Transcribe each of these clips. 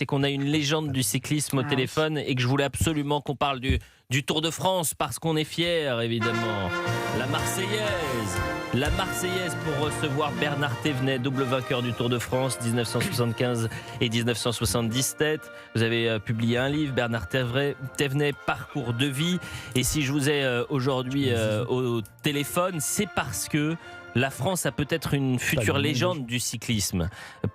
c'est qu'on a une légende du cyclisme au téléphone et que je voulais absolument qu'on parle du Tour de France parce qu'on est fiers, évidemment. La Marseillaise. La Marseillaise pour recevoir Bernard Thévenet, double vainqueur du Tour de France 1975 et 1977. Vous avez publié un livre, Bernard Thévenet, Parcours de vie. Et si je vous ai aujourd'hui au téléphone, c'est parce que la France a peut-être une future légende du cyclisme.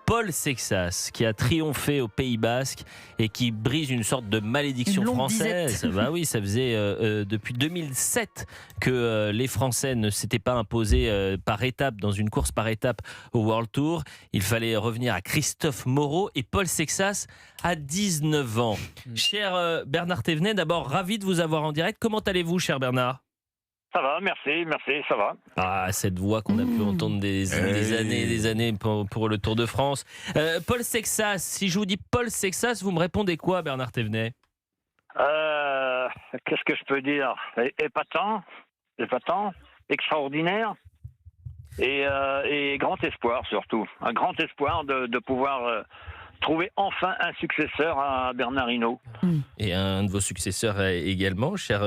Paul Sexas, qui a triomphé au Pays Basque et qui brise une sorte de malédiction française. Bah oui, ça faisait depuis 2007 que les Français ne s'étaient pas imposés par étapes, dans une course par étape au World Tour. Il fallait revenir à Christophe Moreau et Paul Sexas a 19 ans. Cher Bernard Thévenet, d'abord ravi de vous avoir en direct. Comment allez-vous, cher Bernard ? Ça va, merci, ça va. Ah, cette voix qu'on a pu entendre des années et des années pour le Tour de France. Paul Sexas, si je vous dis Paul Sexas, vous me répondez quoi, Bernard Thévenet ? Qu'est-ce que je peux dire ? Épatant, extraordinaire et grand espoir surtout. Un grand espoir de pouvoir trouver enfin un successeur à Bernard Hinault. Et un de vos successeurs également, cher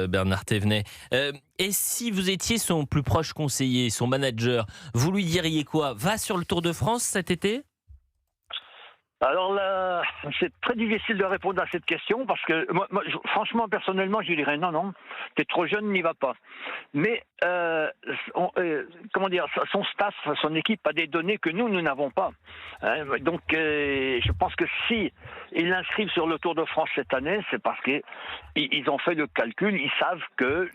Bernard Thévenet. Et si vous étiez son plus proche conseiller, son manager, vous lui diriez quoi ? Va sur le Tour de France cet été ? Alors là, c'est très difficile de répondre à cette question parce que moi, franchement, personnellement, je dirais non, t'es trop jeune, n'y va pas. Mais comment dire, son staff, son équipe a des données que nous n'avons pas. Hein, donc, je pense que si ils l'inscrivent sur le Tour de France cette année, c'est parce que ils ont fait le calcul, ils savent que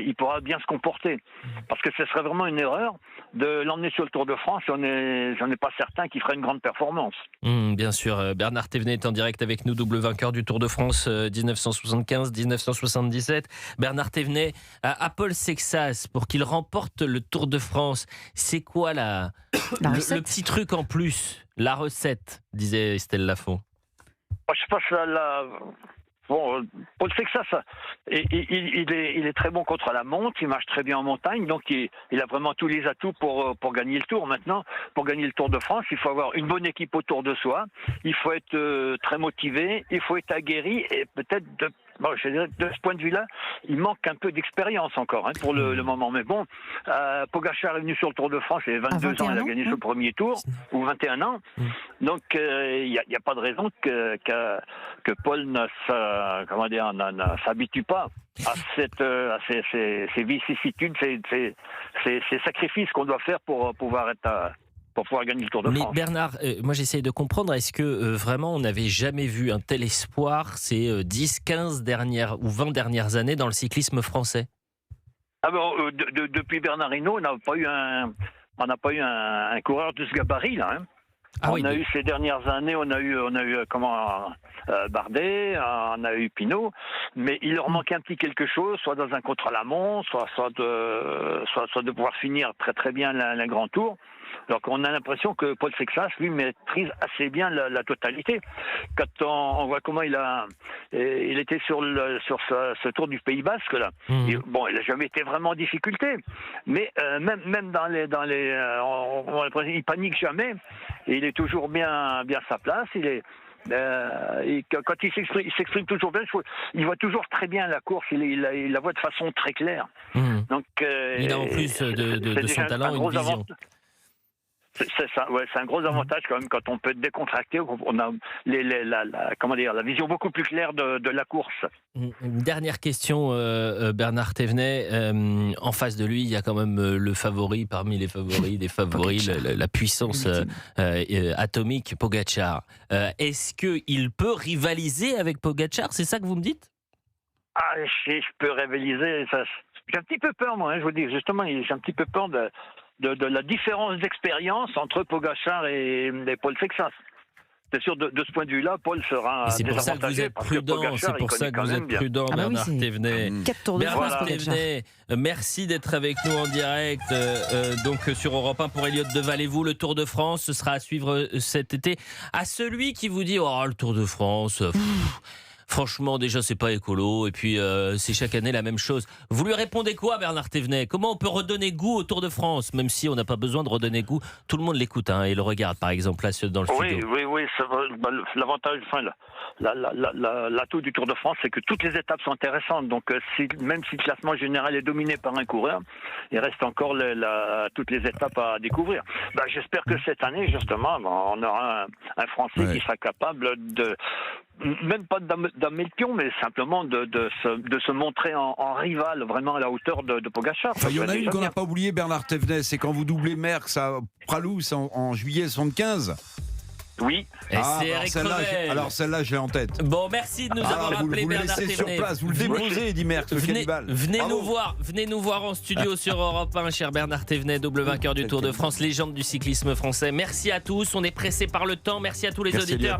il pourra bien se comporter. Parce que ce serait vraiment une erreur de l'emmener sur le Tour de France. J'en ai pas certain qu'il ferait une grande performance. Bien sûr, Bernard Thévenet est en direct avec nous, double vainqueur du Tour de France 1975-1977. Bernard Thévenet, à Paul Sexas, pour qu'il remporte le Tour de France, c'est quoi le petit truc en plus, la recette, disait Estelle Lafont. Je pense bon, Paul Sexas, il est très bon contre la montre, il marche très bien en montagne, donc il a vraiment tous les atouts pour gagner le Tour. Maintenant, pour gagner le Tour de France, il faut avoir une bonne équipe autour de soi, il faut être très motivé, il faut être aguerri et peut-être je dirais, de ce point de vue-là, il manque un peu d'expérience encore pour le moment. Mais bon, Pogačar est venu sur le Tour de France, il avait 22 ans, il a gagné ce premier tour, ou 21 ans. Donc, il n'y a pas de raison que Paul ne s'habitue pas à ces vicissitudes, ces sacrifices qu'on doit faire pour pouvoir gagner le Tour de France. Mais Bernard, moi j'essaye de comprendre, est-ce que vraiment on n'avait jamais vu un tel espoir ces 10, 15 dernières ou 20 dernières années dans le cyclisme français ? Depuis Bernard Hinault, on n'a pas eu un coureur de ce gabarit là. On a eu ces dernières années, on a eu Bardet, on a eu Pinot, mais il leur manquait un petit quelque chose, soit dans un contre-la-montre, soit de pouvoir finir très très bien le Grand Tour. Alors qu'on a l'impression que Paul Sexas, lui, maîtrise assez bien la totalité. Quand on voit comment il était sur ce Tour du Pays Basque là. Et, bon, il n'a jamais été vraiment en difficulté, mais même dans les il panique jamais. Et il est toujours bien à sa place. Et quand il s'exprime toujours bien. Il voit toujours très bien la course. Il la voit de façon très claire. Donc, il a en plus de son talent une vision. C'est ça, c'est un gros avantage quand même quand on peut être décontracté, on a la vision beaucoup plus claire de la course. Une dernière question, Bernard Thévenet. En face de lui, il y a quand même le favori parmi les favoris des favoris, la puissance atomique, Pogačar. Est-ce qu'il peut rivaliser avec Pogačar ? C'est ça que vous me dites ? Je peux rivaliser. J'ai un petit peu peur, moi. Je vous dis justement, j'ai un petit peu peur de la différence d'expérience entre Pogačar et Paul Sexas. C'est sûr, de ce point de vue-là, Paul sera désavantagé. C'est pour ça que vous êtes prudent, Bernard Thévenet. 4 Tours de France, Bernard Thévenet, merci d'être avec nous en direct donc sur Europe 1 pour Elliott Deval et vous. Le Tour de France, ce sera à suivre cet été. À celui qui vous dit « Oh, le Tour de France... Franchement, déjà, c'est pas écolo. Et puis, c'est chaque année la même chose. Vous lui répondez quoi, Bernard Thévenet? Comment on peut redonner goût au Tour de France? Même si on n'a pas besoin de redonner goût. Tout le monde l'écoute et le regarde, par exemple, là, dans le studio. Oui. L'avantage, l'atout du Tour de France, c'est que toutes les étapes sont intéressantes. Donc, même si le classement général est dominé par un coureur, il reste encore toutes les étapes à découvrir. J'espère que cette année, justement, on aura un Français qui sera capable de... Même pas d'amener le pion, mais simplement de se montrer en rival, vraiment à la hauteur de Pogačar. Il y en a une qu'on n'a pas oublié, Bernard Thévenet, c'est quand vous doublez Merckx à Pralous en juillet 75. Oui. Et c'est Eric Revel. Alors celle-là, j'ai en tête. Bon, merci de nous avoir appelé, vous le Bernard laissez sur Thévenet. place, vous le déposez, dit Merckx, le cannibale. Venez nous voir en studio sur Europe 1, cher Bernard Thévenet, double vainqueur du Tour de France, légende du cyclisme français. Merci à tous, on est pressé par le temps. Merci à tous les auditeurs.